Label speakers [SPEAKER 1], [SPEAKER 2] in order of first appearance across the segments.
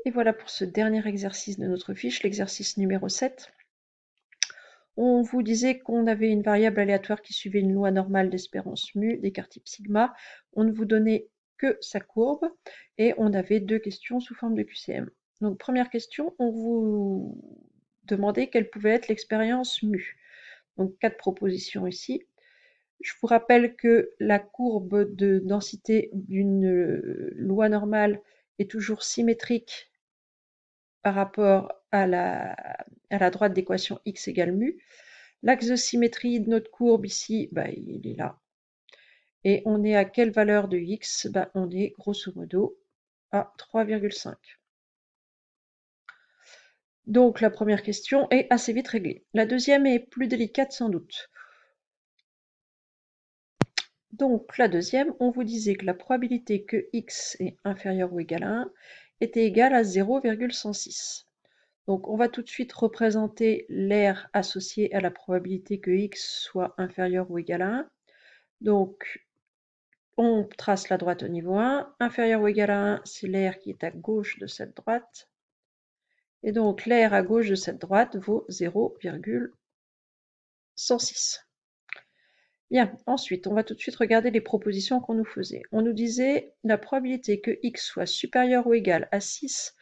[SPEAKER 1] Et voilà pour ce dernier exercice de notre fiche, l'exercice numéro 7. On vous disait qu'on avait une variable aléatoire qui suivait une loi normale d'espérance mu, d'écart type sigma. On ne vous donnait que sa courbe et on avait deux questions sous forme de QCM. Donc première question, on vous demandait quelle pouvait être l'expérience mu. Donc 4 propositions ici. Je vous rappelle que la courbe de densité d'une loi normale est toujours symétrique par rapport à la droite d'équation x égale mu. L'axe de symétrie de notre courbe ici, il est là. Et on est à quelle valeur de x? On est grosso modo à 3,5. Donc la première question est assez vite réglée. La deuxième est plus délicate sans doute. Donc la deuxième, on vous disait que la probabilité que x est inférieur ou égal à 1 était égale à 0,106. Donc on va tout de suite représenter l'aire associée à la probabilité que x soit inférieur ou égal à 1. Donc on trace la droite au niveau 1. Inférieur ou égal à 1, c'est l'aire qui est à gauche de cette droite. Et donc l'aire à gauche de cette droite vaut 0,106. Bien, ensuite, on va tout de suite regarder les propositions qu'on nous faisait. On nous disait la probabilité que x soit supérieur ou égal à 6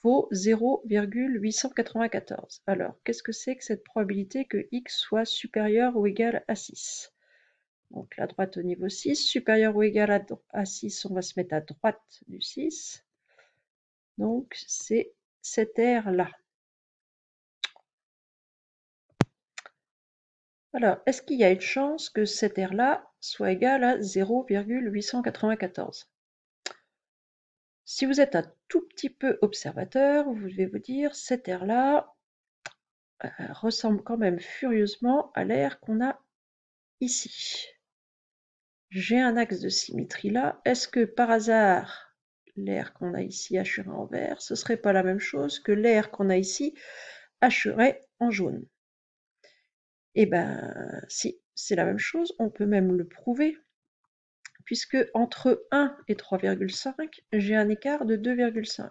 [SPEAKER 1] vaut 0,894. Alors, qu'est-ce que c'est que cette probabilité que x soit supérieur ou égal à 6? Donc la droite au niveau 6, supérieur ou égal à 6, on va se mettre à droite du 6. Donc c'est cette aire-là. Alors, est-ce qu'il y a une chance que cette aire-là soit égale à 0,894? Si vous êtes un tout petit peu observateur, vous devez vous dire, cette aire-là ressemble quand même furieusement à l'aire qu'on a ici. J'ai un axe de symétrie là. Est-ce que par hasard, l'aire qu'on a ici hachurée en vert, ce serait pas la même chose que l'aire qu'on a ici hachurée en jaune? Eh ben, si, c'est la même chose. On peut même le prouver, puisque entre 1 et 3,5, j'ai un écart de 2,5. De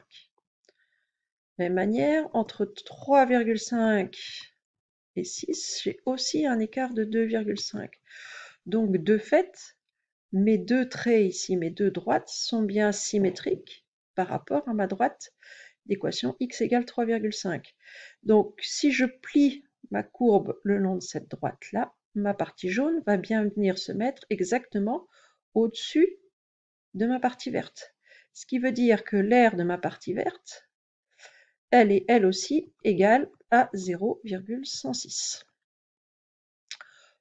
[SPEAKER 1] la même manière, entre 3,5 et 6, j'ai aussi un écart de 2,5. Donc, de fait, mes deux traits ici, mes deux droites, sont bien symétriques par rapport à ma droite d'équation x égale 3,5. Donc, si je plie ma courbe le long de cette droite-là, ma partie jaune va bien venir se mettre exactement au-dessus de ma partie verte. Ce qui veut dire que l'aire de ma partie verte, elle est elle aussi égale à 0,106.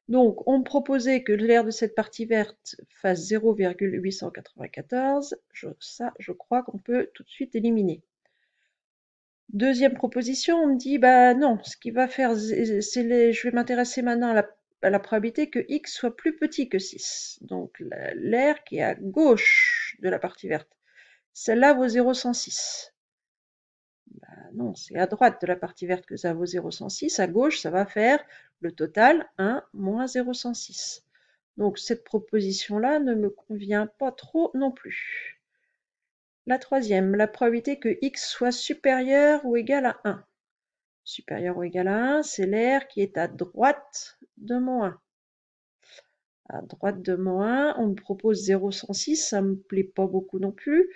[SPEAKER 1] Donc, on me proposait que l'aire de cette partie verte fasse 0,894. Ça, je crois qu'on peut tout de suite éliminer. Deuxième proposition, on me dit, non, ce qui va faire, je vais m'intéresser maintenant à la probabilité que x soit plus petit que 6. Donc, l'aire qui est à gauche de la partie verte. Celle-là vaut 0,106. Non, c'est à droite de la partie verte que ça vaut 0,106. À gauche, ça va faire le total 1 moins 0,106. Donc cette proposition-là ne me convient pas trop non plus. La troisième, la probabilité que x soit supérieur ou égal à 1. Supérieur ou égal à 1, c'est l'aire qui est à droite de mon 1. À droite de mon 1, on me propose 0,106, ça me plaît pas beaucoup non plus.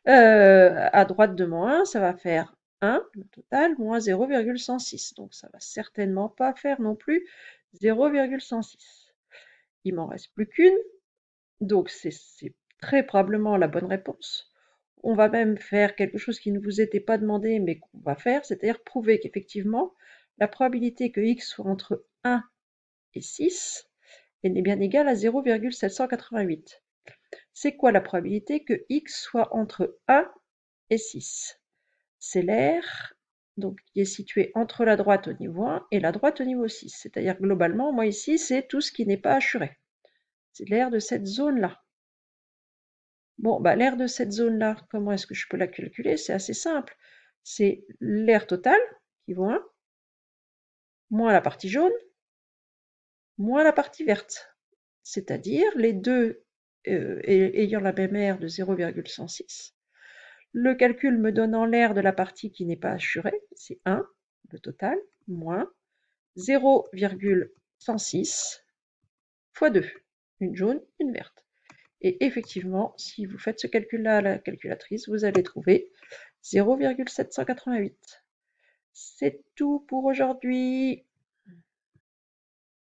[SPEAKER 1] À droite de mon 1, ça va faire 1, le total, moins 0,106. Donc ça va certainement pas faire non plus 0,106. Il m'en reste plus qu'une, donc c'est très probablement la bonne réponse. On va même faire quelque chose qui ne vous était pas demandé, mais qu'on va faire, c'est-à-dire prouver qu'effectivement, la probabilité que x soit entre 1 et 6 est bien égale à 0,788. C'est quoi la probabilité que x soit entre 1 et 6? C'est l'aire qui est située entre la droite au niveau 1 et la droite au niveau 6. C'est-à-dire globalement, moi ici, c'est tout ce qui n'est pas hachuré. C'est l'aire de cette zone-là. Bon, l'aire de cette zone-là, comment est-ce que je peux la calculer? C'est assez simple. C'est l'aire totale, qui vaut 1, moins la partie jaune, moins la partie verte. C'est-à-dire les deux ayant la même aire de 0,106. Le calcul me donne en l'air de la partie qui n'est pas assurée, c'est 1, le total, moins 0,106 fois 2, une jaune, une verte. Et effectivement, si vous faites ce calcul-là à la calculatrice, vous allez trouver 0,788. C'est tout pour aujourd'hui.